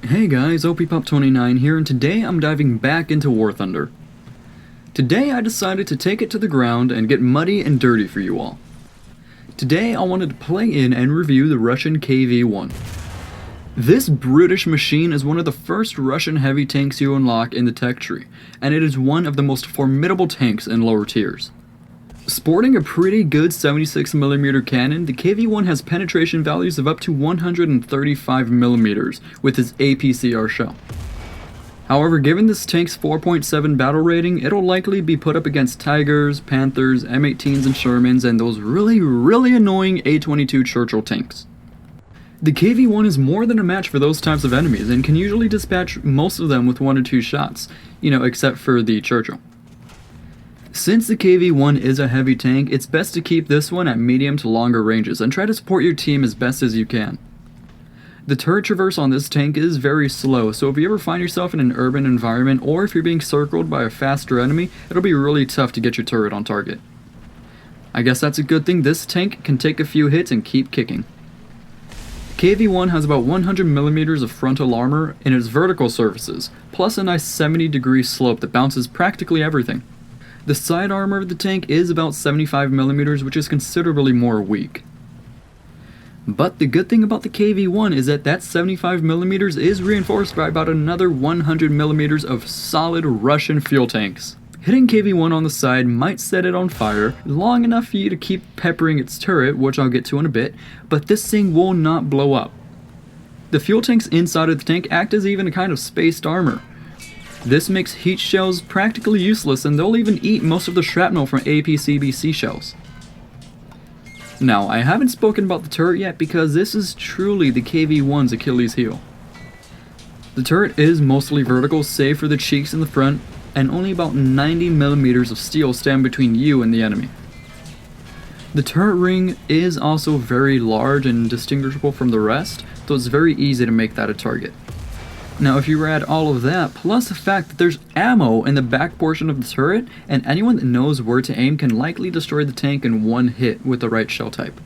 Hey guys, OPPop29 here, and today I'm diving back into War Thunder. Today I decided to take it to the ground and get muddy and dirty for you all. Today I wanted to play in and review the Russian KV-1. This brutish machine is one of the first Russian heavy tanks you unlock in the tech tree, and it is one of the most formidable tanks in lower tiers. Sporting a pretty good 76mm cannon, the KV-1 has penetration values of up to 135mm with its APCR shell. However, given this tank's 4.7 battle rating, it'll likely be put up against Tigers, Panthers, M18s and Shermans, and those really annoying A-22 Churchill tanks. The KV-1 is more than a match for those types of enemies and can usually dispatch most of them with 1 or 2 shots, except for the Churchill. Since the KV-1 is a heavy tank, it's best to keep this one at medium to longer ranges and try to support your team as best as you can. The turret traverse on this tank is very slow, so if you ever find yourself in an urban environment or if you're being circled by a faster enemy, it'll be really tough to get your turret on target. I guess that's a good thing. This tank can take a few hits and keep kicking. KV-1 has about 100mm of frontal armor in its vertical surfaces, plus a nice 70-degree slope that bounces practically everything. The side armor of the tank is about 75mm, which is considerably more weak. But the good thing about the KV-1 is that 75mm is reinforced by about another 100mm of solid Russian fuel tanks. Hitting KV-1 on the side might set it on fire long enough for you to keep peppering its turret, which I'll get to in a bit, but this thing will not blow up. The fuel tanks inside of the tank act as even a kind of spaced armor. This makes heat shells practically useless, and they'll even eat most of the shrapnel from APCBC shells. Now, I haven't spoken about the turret yet because this is truly the KV-1's Achilles heel. The turret is mostly vertical, save for the cheeks in the front, and only about 90mm of steel stand between you and the enemy. The turret ring is also very large and indistinguishable from the rest, so it's very easy to make that a target. Now, if you add all of that, plus the fact that there's ammo in the back portion of the turret, and anyone that knows where to aim can likely destroy the tank in one hit with the right shell type.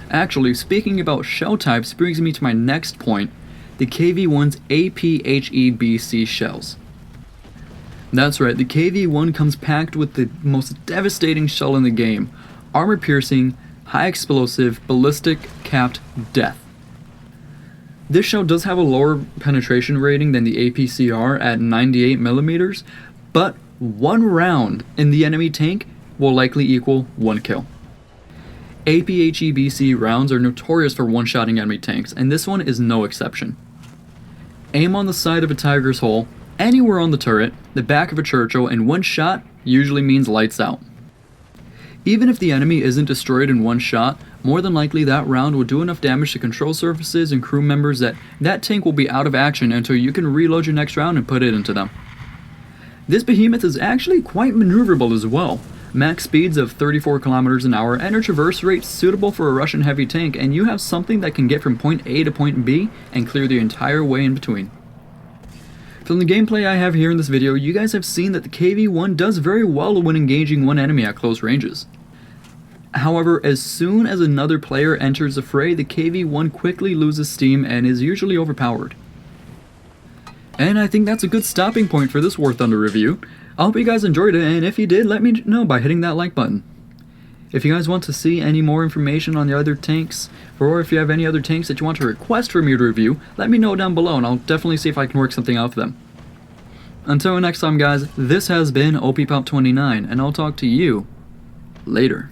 Actually, speaking about shell types brings me to my next point, the KV-1's APHEBC shells. That's right, the KV-1 comes packed with the most devastating shell in the game, armor-piercing, high-explosive, ballistic, capped death. This shell does have a lower penetration rating than the APCR at 98mm, but 1 round in the enemy tank will likely equal 1 kill. APHEBC rounds are notorious for one-shotting enemy tanks, and this one is no exception. Aim on the side of a Tiger's hull, anywhere on the turret, the back of a Churchill, and 1 shot usually means lights out. Even if the enemy isn't destroyed in 1 shot, more than likely that round will do enough damage to control surfaces and crew members that tank will be out of action until you can reload your next round and put it into them. This behemoth is actually quite maneuverable as well. Max speeds of 34 km an hour and a traverse rate suitable for a Russian heavy tank, and you have something that can get from point A to point B and clear the entire way in between. From the gameplay I have here in this video, you guys have seen that the KV-1 does very well when engaging one enemy at close ranges. However, as soon as another player enters the fray, the KV-1 quickly loses steam and is usually overpowered. And I think that's a good stopping point for this War Thunder review. I hope you guys enjoyed it, and if you did, let me know by hitting that like button. If you guys want to see any more information on the other tanks, or if you have any other tanks that you want to request for me to review, let me know down below and I'll definitely see if I can work something out for them. Until next time guys, this has been OPPop29, and I'll talk to you later.